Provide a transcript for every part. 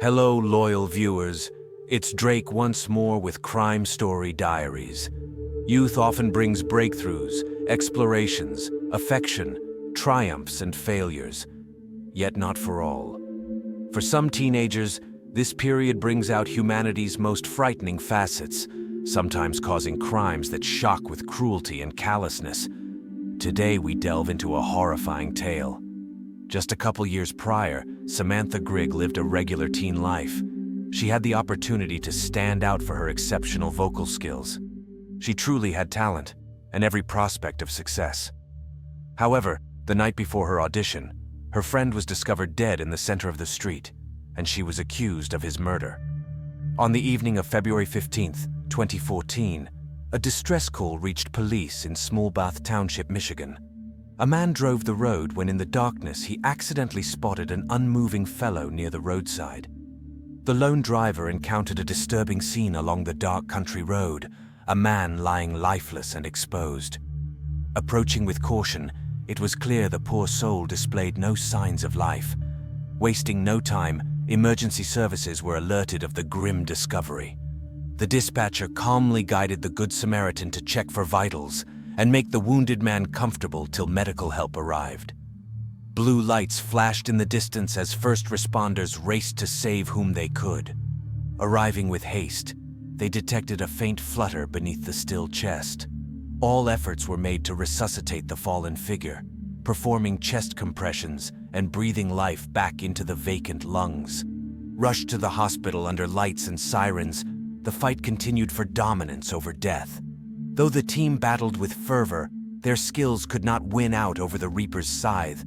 Hello, loyal viewers. It's Drake once more with Crime Story Diaries. Youth often brings breakthroughs, explorations, affection, triumphs, and failures. Yet not for all. For some teenagers, this period brings out humanity's most frightening facets, sometimes causing crimes that shock with cruelty and callousness. Today we delve into a horrifying tale. Just a couple years prior, Samantha Grigg lived a regular teen life. She had the opportunity to stand out for her exceptional vocal skills. She truly had talent and every prospect of success. However, the night before her audition, her friend was discovered dead in the center of the street, and she was accused of his murder. On the evening of February 15th, 2014, a distress call reached police in Smallbath Township, Michigan. A man drove the road when in the darkness he accidentally spotted an unmoving fellow near the roadside. The lone driver encountered a disturbing scene along the dark country road, a man lying lifeless and exposed. Approaching with caution, it was clear the poor soul displayed no signs of life. Wasting no time, emergency services were alerted of the grim discovery. The dispatcher calmly guided the Good Samaritan to check for vitals and make the wounded man comfortable till medical help arrived. Blue lights flashed in the distance as first responders raced to save whom they could. Arriving with haste, they detected a faint flutter beneath the still chest. All efforts were made to resuscitate the fallen figure, performing chest compressions and breathing life back into the vacant lungs. Rushed to the hospital under lights and sirens, the fight continued for dominance over death. Though the team battled with fervor, their skills could not win out over the Reaper's scythe.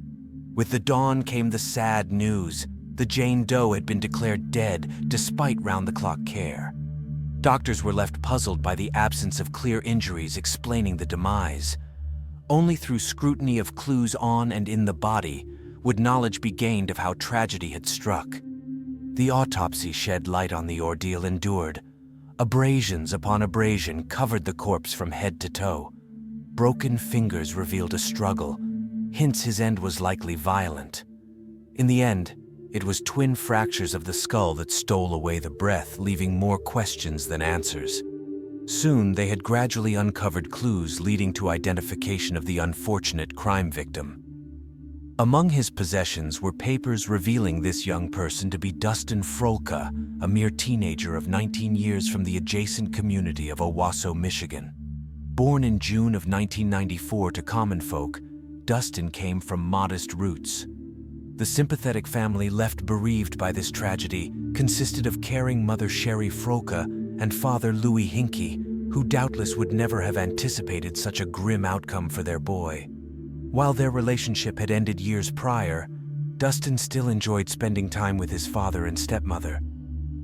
With the dawn came the sad news. The Jane Doe had been declared dead despite round-the-clock care. Doctors were left puzzled by the absence of clear injuries explaining the demise. Only through scrutiny of clues on and in the body would knowledge be gained of how tragedy had struck. The autopsy shed light on the ordeal endured. Abrasions upon abrasion covered the corpse from head to toe. Broken fingers revealed a struggle, hints his end was likely violent. In the end, it was twin fractures of the skull that stole away the breath, leaving more questions than answers. Soon, they had gradually uncovered clues leading to identification of the unfortunate crime victim. Among his possessions were papers revealing this young person to be Dustin Frolka, a mere teenager of 19 years from the adjacent community of Owasso, Michigan. Born in June of 1994 to common folk, Dustin came from modest roots. The sympathetic family left bereaved by this tragedy consisted of caring mother Sherry Frolka and father Louis Hinkey, who doubtless would never have anticipated such a grim outcome for their boy. While their relationship had ended years prior, Dustin still enjoyed spending time with his father and stepmother.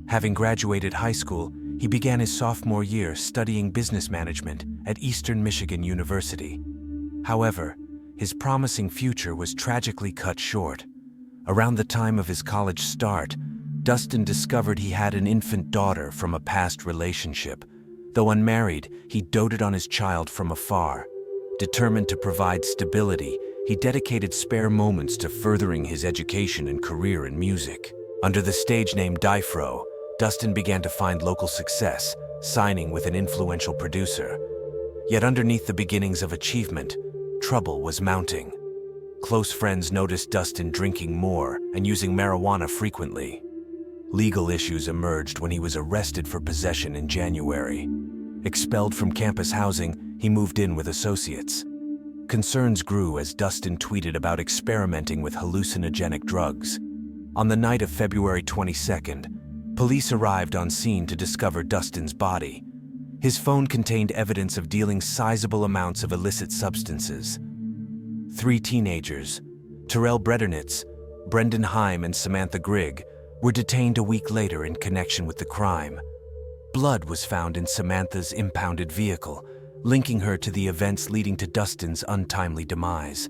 Having graduated high school, he began his sophomore year studying business management at Eastern Michigan University. However, his promising future was tragically cut short. Around the time of his college start, Dustin discovered he had an infant daughter from a past relationship. Though unmarried, he doted on his child from afar. Determined to provide stability, he dedicated spare moments to furthering his education and career in music. Under the stage name Dyfro, Dustin began to find local success, signing with an influential producer. Yet underneath the beginnings of achievement, trouble was mounting. Close friends noticed Dustin drinking more and using marijuana frequently. Legal issues emerged when he was arrested for possession in January. Expelled from campus housing, he moved in with associates. Concerns grew as Dustin tweeted about experimenting with hallucinogenic drugs. On the night of February 22nd, police arrived on scene to discover Dustin's body. His phone contained evidence of dealing sizable amounts of illicit substances. 3 teenagers, Terrell Bredernitz, Brendan Heim, and Samantha Grigg, were detained a week later in connection with the crime. Blood was found in Samantha's impounded vehicle, linking her to the events leading to Dustin's untimely demise.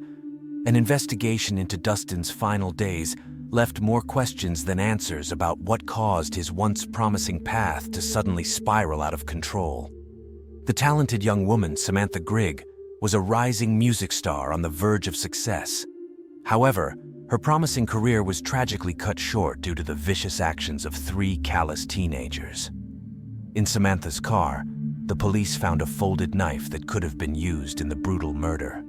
An investigation into Dustin's final days left more questions than answers about what caused his once promising path to suddenly spiral out of control. The talented young woman, Samantha Grigg, was a rising music star on the verge of success. However, Her promising career was tragically cut short due to the vicious actions of 3 callous teenagers. In Samantha's car, the police found a folded knife that could have been used in the brutal murder.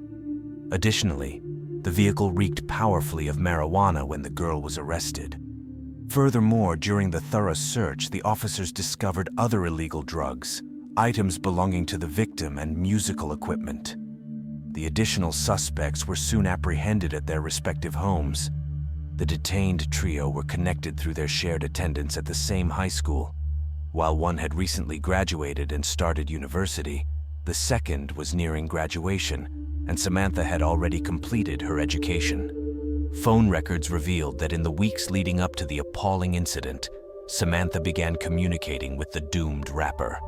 Additionally, the vehicle reeked powerfully of marijuana when the girl was arrested. Furthermore, during the thorough search, the officers discovered other illegal drugs, items belonging to the victim, and musical equipment. The additional suspects were soon apprehended at their respective homes. The detained trio were connected through their shared attendance at the same high school. While one had recently graduated and started university, the second was nearing graduation, and Samantha had already completed her education. Phone records revealed that in the weeks leading up to the appalling incident, Samantha began communicating with the doomed rapper.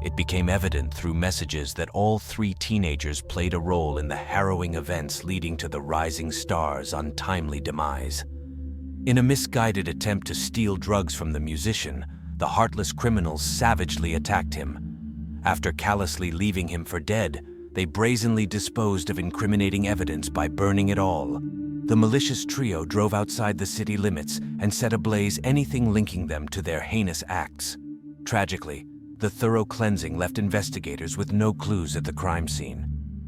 It became evident through messages that all 3 teenagers played a role in the harrowing events leading to the rising star's untimely demise. In a misguided attempt to steal drugs from the musician, the heartless criminals savagely attacked him. After callously leaving him for dead, they brazenly disposed of incriminating evidence by burning it all. The malicious trio drove outside the city limits and set ablaze anything linking them to their heinous acts. Tragically, the thorough cleansing left investigators with no clues at the crime scene.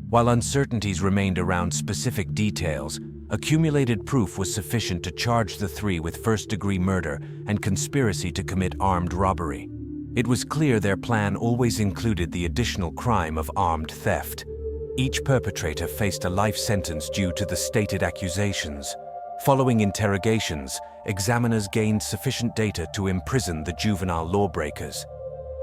While uncertainties remained around specific details, accumulated proof was sufficient to charge the 3 with first-degree murder and conspiracy to commit armed robbery. It was clear their plan always included the additional crime of armed theft. Each perpetrator faced a life sentence due to the stated accusations. Following interrogations, examiners gained sufficient data to imprison the juvenile lawbreakers.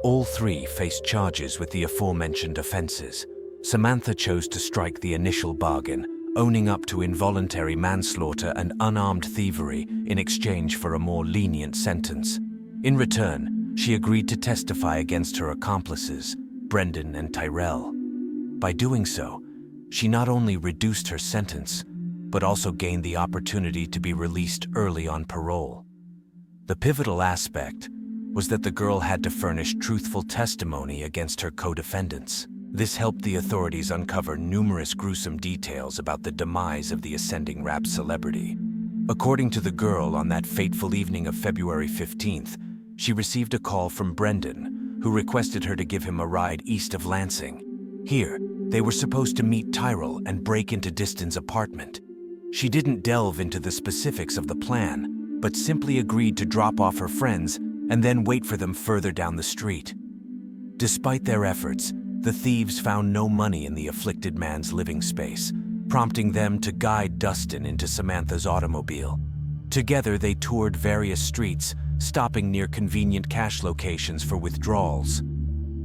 All 3 faced charges with the aforementioned offenses. Samantha chose to strike the initial bargain, owning up to involuntary manslaughter and unarmed thievery in exchange for a more lenient sentence. In return, she agreed to testify against her accomplices, Brendan and Tyrell. By doing so, she not only reduced her sentence, but also gained the opportunity to be released early on parole. The pivotal aspect was that the girl had to furnish truthful testimony against her co-defendants. This helped the authorities uncover numerous gruesome details about the demise of the ascending rap celebrity. According to the girl, on that fateful evening of February 15th, she received a call from Brendan, who requested her to give him a ride east of Lansing. Here, they were supposed to meet Tyrell and break into Diston's apartment. She didn't delve into the specifics of the plan, but simply agreed to drop off her friends and then wait for them further down the street. Despite their efforts, the thieves found no money in the afflicted man's living space, prompting them to guide Dustin into Samantha's automobile. Together, they toured various streets, stopping near convenient cash locations for withdrawals.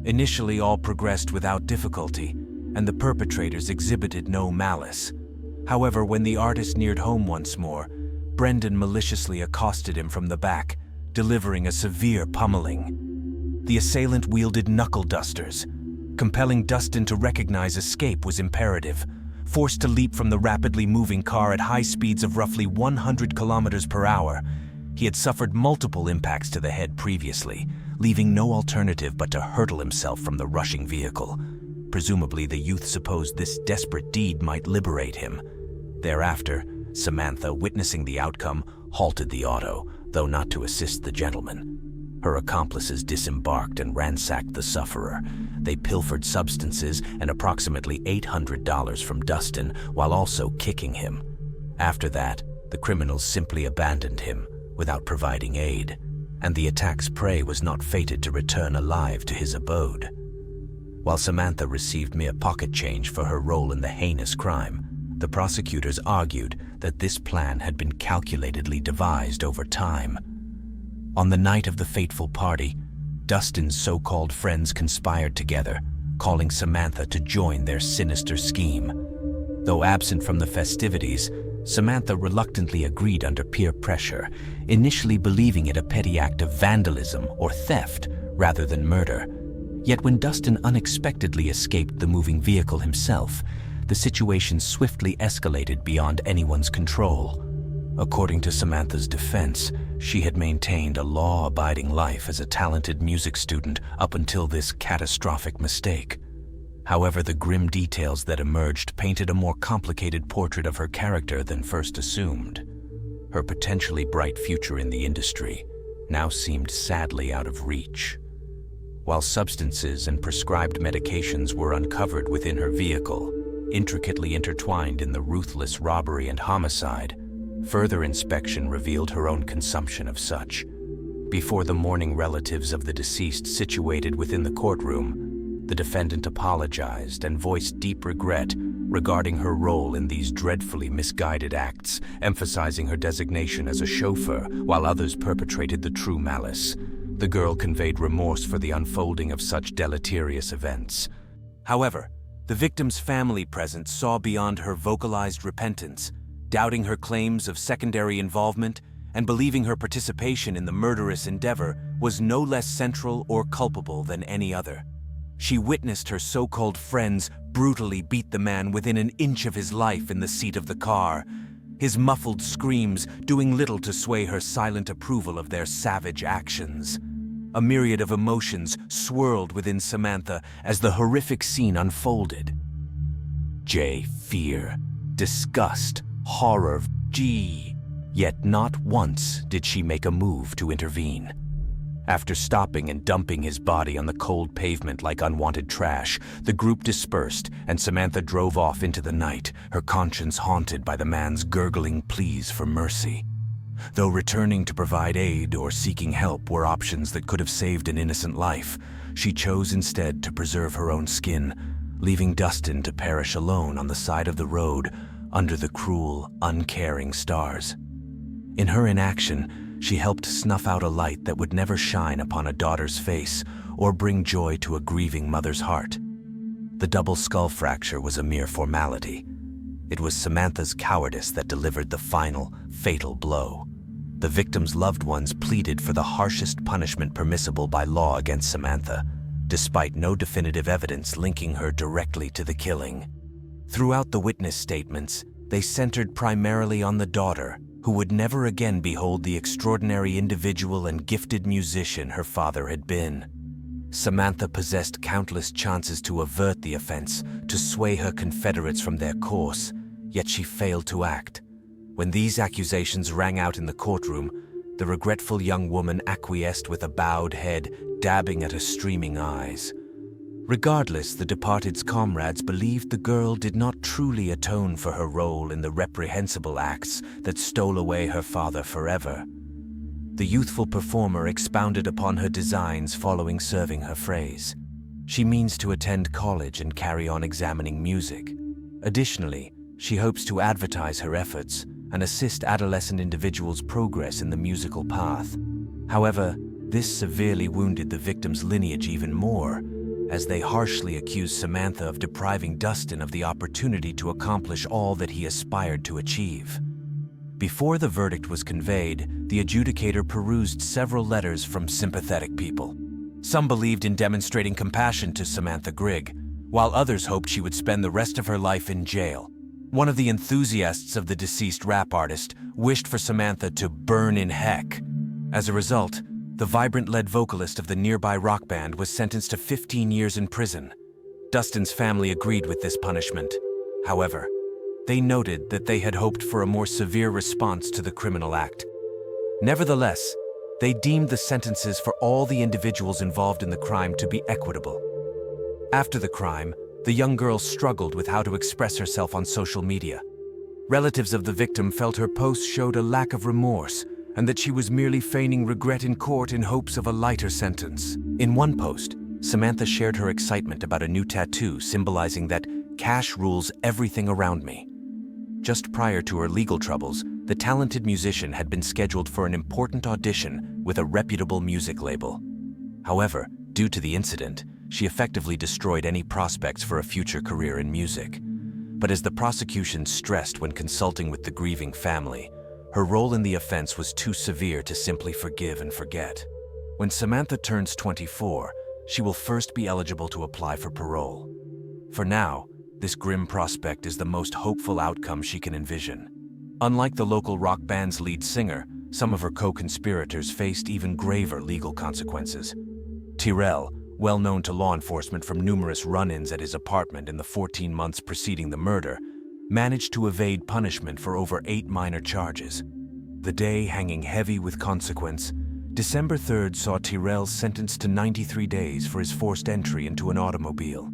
Initially, all progressed without difficulty, and the perpetrators exhibited no malice. However, when the artist neared home once more, Brendan maliciously accosted him from the back, delivering a severe pummeling. The assailant wielded knuckle dusters. Compelling Dustin to recognize escape was imperative. Forced to leap from the rapidly moving car at high speeds of roughly 100 kilometers per hour, he had suffered multiple impacts to the head previously, leaving no alternative but to hurtle himself from the rushing vehicle. Presumably, the youth supposed this desperate deed might liberate him. Thereafter, Samantha, witnessing the outcome, halted the auto, though not to assist the gentleman. Her accomplices disembarked and ransacked the sufferer. They pilfered substances and approximately $800 from Dustin while also kicking him. After that, the criminals simply abandoned him without providing aid, and the attack's prey was not fated to return alive to his abode. While Samantha received mere pocket change for her role in the heinous crime, the prosecutors argued that this plan had been calculatedly devised over time. On the night of the fateful party, Dustin's so-called friends conspired together, calling Samantha to join their sinister scheme. Though absent from the festivities, Samantha reluctantly agreed under peer pressure, initially believing it a petty act of vandalism or theft rather than murder. Yet when Dustin unexpectedly escaped the moving vehicle himself, the situation swiftly escalated beyond anyone's control. According to Samantha's defense, she had maintained a law-abiding life as a talented music student up until this catastrophic mistake. However, the grim details that emerged painted a more complicated portrait of her character than first assumed. Her potentially bright future in the industry now seemed sadly out of reach. While substances and prescribed medications were uncovered within her vehicle, intricately intertwined in the ruthless robbery and homicide, further inspection revealed her own consumption of such. Before the mourning relatives of the deceased situated within the courtroom, the defendant apologized and voiced deep regret regarding her role in these dreadfully misguided acts, emphasizing her designation as a chauffeur while others perpetrated the true malice. The girl conveyed remorse for the unfolding of such deleterious events. However, the victim's family present saw beyond her vocalized repentance, doubting her claims of secondary involvement and believing her participation in the murderous endeavor was no less central or culpable than any other. She witnessed her so-called friends brutally beat the man within an inch of his life in the seat of the car, his muffled screams doing little to sway her silent approval of their savage actions. A myriad of emotions swirled within Samantha as the horrific scene unfolded. Fear, disgust, horror, Yet not once did she make a move to intervene. After stopping and dumping his body on the cold pavement like unwanted trash, the group dispersed and Samantha drove off into the night, her conscience haunted by the man's gurgling pleas for mercy. Though returning to provide aid or seeking help were options that could have saved an innocent life, she chose instead to preserve her own skin, leaving Dustin to perish alone on the side of the road under the cruel, uncaring stars. In her inaction, she helped snuff out a light that would never shine upon a daughter's face or bring joy to a grieving mother's heart. The double skull fracture was a mere formality. It was Samantha's cowardice that delivered the final, fatal blow. The victim's loved ones pleaded for the harshest punishment permissible by law against Samantha, despite no definitive evidence linking her directly to the killing. Throughout the witness statements, they centered primarily on the daughter, who would never again behold the extraordinary individual and gifted musician her father had been. Samantha possessed countless chances to avert the offense, to sway her confederates from their course, yet she failed to act. When these accusations rang out in the courtroom, the regretful young woman acquiesced with a bowed head, dabbing at her streaming eyes. Regardless, the departed's comrades believed the girl did not truly atone for her role in the reprehensible acts that stole away her father forever. The youthful performer expounded upon her designs following serving her phrase. She means to attend college and carry on examining music. Additionally, she hopes to advertise her efforts and assist adolescent individuals' progress in the musical path. However, this severely wounded the victim's lineage even more, as they harshly accused Samantha of depriving Dustin of the opportunity to accomplish all that he aspired to achieve. Before the verdict was conveyed, the adjudicator perused several letters from sympathetic people. Some believed in demonstrating compassion to Samantha Grigg, while others hoped she would spend the rest of her life in jail. One of the enthusiasts of the deceased rap artist wished for Samantha to burn in heck. As a result, the vibrant lead vocalist of the nearby rock band was sentenced to 15 years in prison. Dustin's family agreed with this punishment. However, they noted that they had hoped for a more severe response to the criminal act. Nevertheless, they deemed the sentences for all the individuals involved in the crime to be equitable. After the crime, the young girl struggled with how to express herself on social media. Relatives of the victim felt her posts showed a lack of remorse and that she was merely feigning regret in court in hopes of a lighter sentence. In one post, Samantha shared her excitement about a new tattoo symbolizing that cash rules everything around me. Just prior to her legal troubles, the talented musician had been scheduled for an important audition with a reputable music label. However, due to the incident, she effectively destroyed any prospects for a future career in music. But as the prosecution stressed when consulting with the grieving family, her role in the offense was too severe to simply forgive and forget. When Samantha turns 24, she will first be eligible to apply for parole. For now, this grim prospect is the most hopeful outcome she can envision. Unlike the local rock band's lead singer, some of her co-conspirators faced even graver legal consequences. Tyrell, well known to law enforcement from numerous run-ins at his apartment in the 14 months preceding the murder, managed to evade punishment for over 8 minor charges. The day hanging heavy with consequence, December 3rd saw Tyrell sentenced to 93 days for his forced entry into an automobile.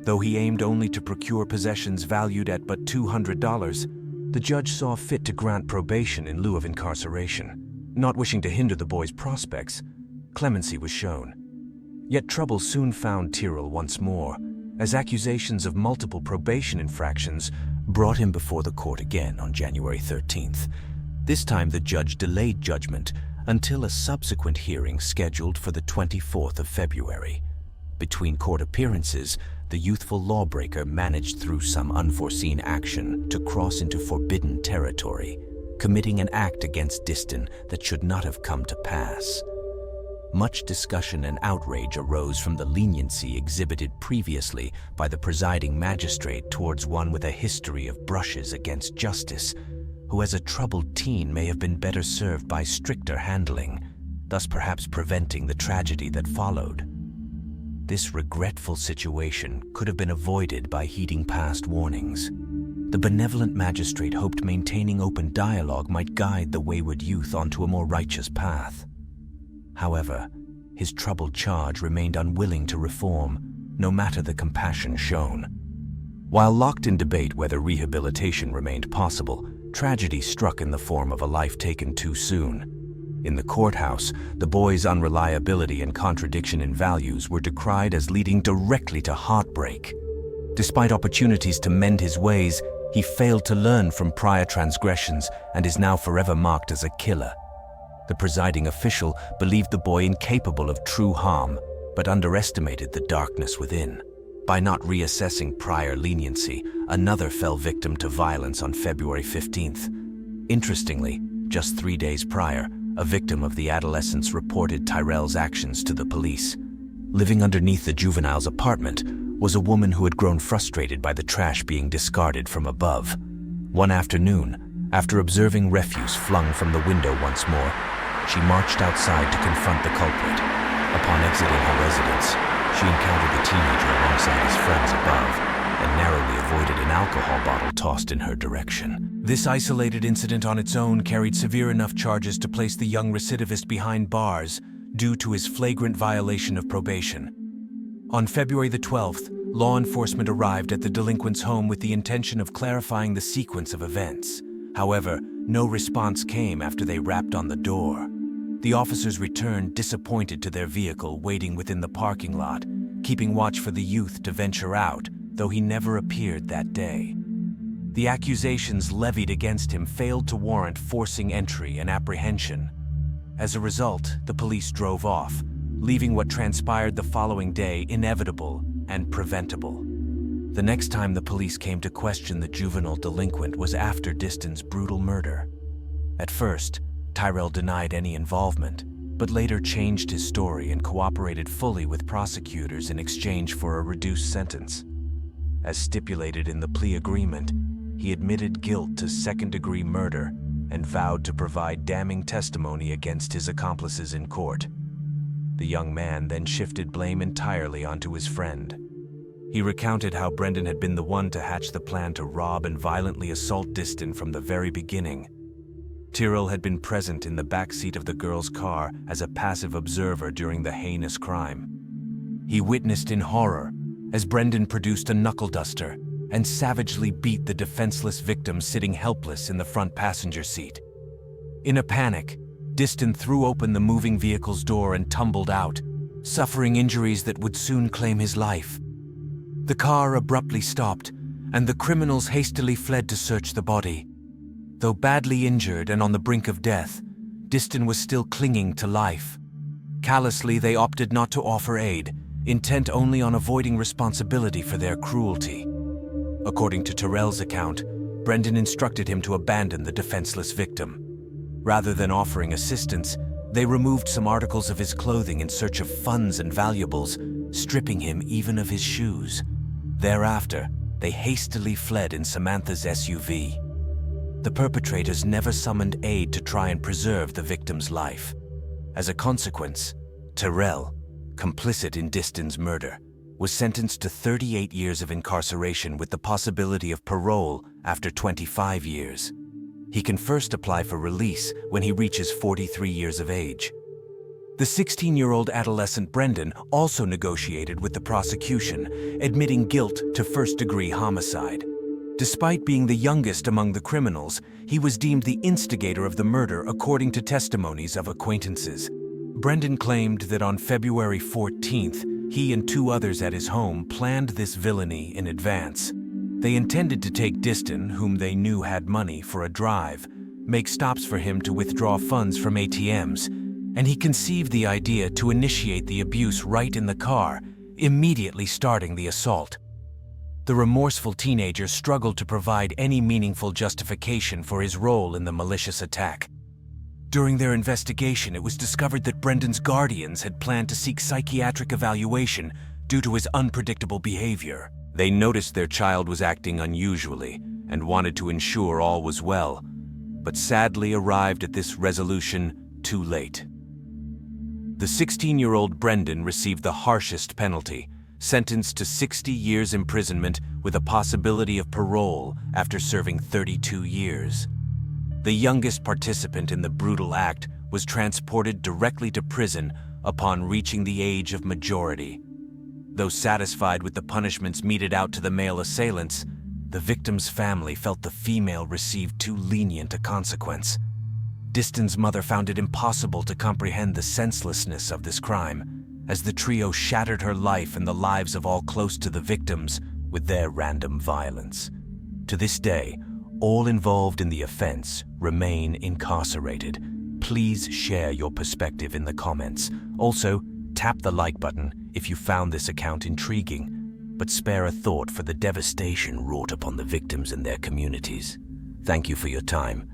Though he aimed only to procure possessions valued at but $200, the judge saw fit to grant probation in lieu of incarceration. Not wishing to hinder the boy's prospects, clemency was shown. Yet trouble soon found Tyrell once more, as accusations of multiple probation infractions brought him before the court again on January 13th. This time the judge delayed judgment until a subsequent hearing scheduled for the 24th of February. Between court appearances, the youthful lawbreaker managed through some unforeseen action to cross into forbidden territory, committing an act against Diston that should not have come to pass. Much discussion and outrage arose from the leniency exhibited previously by the presiding magistrate towards one with a history of brushes against justice, who as a troubled teen may have been better served by stricter handling, thus perhaps preventing the tragedy that followed. This regretful situation could have been avoided by heeding past warnings. The benevolent magistrate hoped maintaining open dialogue might guide the wayward youth onto a more righteous path. However, his troubled charge remained unwilling to reform, no matter the compassion shown. While locked in debate whether rehabilitation remained possible, tragedy struck in the form of a life taken too soon. In the courthouse, the boy's unreliability and contradiction in values were decried as leading directly to heartbreak. Despite opportunities to mend his ways, he failed to learn from prior transgressions and is now forever marked as a killer. The presiding official believed the boy incapable of true harm, but underestimated the darkness within. By not reassessing prior leniency, another fell victim to violence on February 15th. Interestingly, just 3 days prior, a victim of the adolescence reported Tyrell's actions to the police. Living underneath the juvenile's apartment was a woman who had grown frustrated by the trash being discarded from above. One afternoon, after observing refuse flung from the window once more, she marched outside to confront the culprit. Upon exiting her residence, she encountered the teenager alongside his friends above and narrowly avoided an alcohol bottle tossed in her direction. This isolated incident on its own carried severe enough charges to place the young recidivist behind bars due to his flagrant violation of probation. On February the 12th, law enforcement arrived at the delinquent's home with the intention of clarifying the sequence of events. However, no response came after they rapped on the door. The officers returned disappointed to their vehicle waiting within the parking lot, keeping watch for the youth to venture out, though he never appeared that day. The accusations levied against him failed to warrant forcing entry and apprehension. As a result, the police drove off, leaving what transpired the following day inevitable and preventable. The next time the police came to question the juvenile delinquent was after Diston's brutal murder. At first, Tyrell denied any involvement, but later changed his story and cooperated fully with prosecutors in exchange for a reduced sentence. As stipulated in the plea agreement, he admitted guilt to second-degree murder and vowed to provide damning testimony against his accomplices in court. The young man then shifted blame entirely onto his friend. He recounted how Brendan had been the one to hatch the plan to rob and violently assault Diston from the very beginning. Tyrell had been present in the backseat of the girl's car as a passive observer during the heinous crime. He witnessed in horror as Brendan produced a knuckle duster and savagely beat the defenseless victim sitting helpless in the front passenger seat. In a panic, Diston threw open the moving vehicle's door and tumbled out, suffering injuries that would soon claim his life. The car abruptly stopped, and the criminals hastily fled to search the body. Though badly injured and on the brink of death, Diston was still clinging to life. Callously, they opted not to offer aid, intent only on avoiding responsibility for their cruelty. According to Tyrell's account, Brendan instructed him to abandon the defenseless victim. Rather than offering assistance, they removed some articles of his clothing in search of funds and valuables, stripping him even of his shoes. Thereafter, they hastily fled in Samantha's SUV. The perpetrators never summoned aid to try and preserve the victim's life. As a consequence, Tyrell, complicit in Diston's murder, was sentenced to 38 years of incarceration with the possibility of parole after 25 years. He can first apply for release when he reaches 43 years of age. The 16-year-old adolescent Brendan also negotiated with the prosecution, admitting guilt to first-degree homicide. Despite being the youngest among the criminals, he was deemed the instigator of the murder according to testimonies of acquaintances. Brendan claimed that on February 14th, he and 2 others at his home planned this villainy in advance. They intended to take Diston, whom they knew had money, for a drive, make stops for him to withdraw funds from ATMs, and he conceived the idea to initiate the abuse right in the car, immediately starting the assault. The remorseful teenager struggled to provide any meaningful justification for his role in the malicious attack. During their investigation, it was discovered that Brendan's guardians had planned to seek psychiatric evaluation due to his unpredictable behavior. They noticed their child was acting unusually and wanted to ensure all was well, but sadly arrived at this resolution too late. The 16-year-old Brendan received the harshest penalty, sentenced to 60 years imprisonment with a possibility of parole after serving 32 years. The youngest participant in the brutal act was transported directly to prison upon reaching the age of majority. Though satisfied with the punishments meted out to the male assailants, the victim's family felt the female received too lenient a consequence. Diston's mother found it impossible to comprehend the senselessness of this crime, as the trio shattered her life and the lives of all close to the victims with their random violence. To this day, all involved in the offense remain incarcerated. Please share your perspective in the comments. Also, tap the like button if you found this account intriguing, but spare a thought for the devastation wrought upon the victims and their communities. Thank you for your time.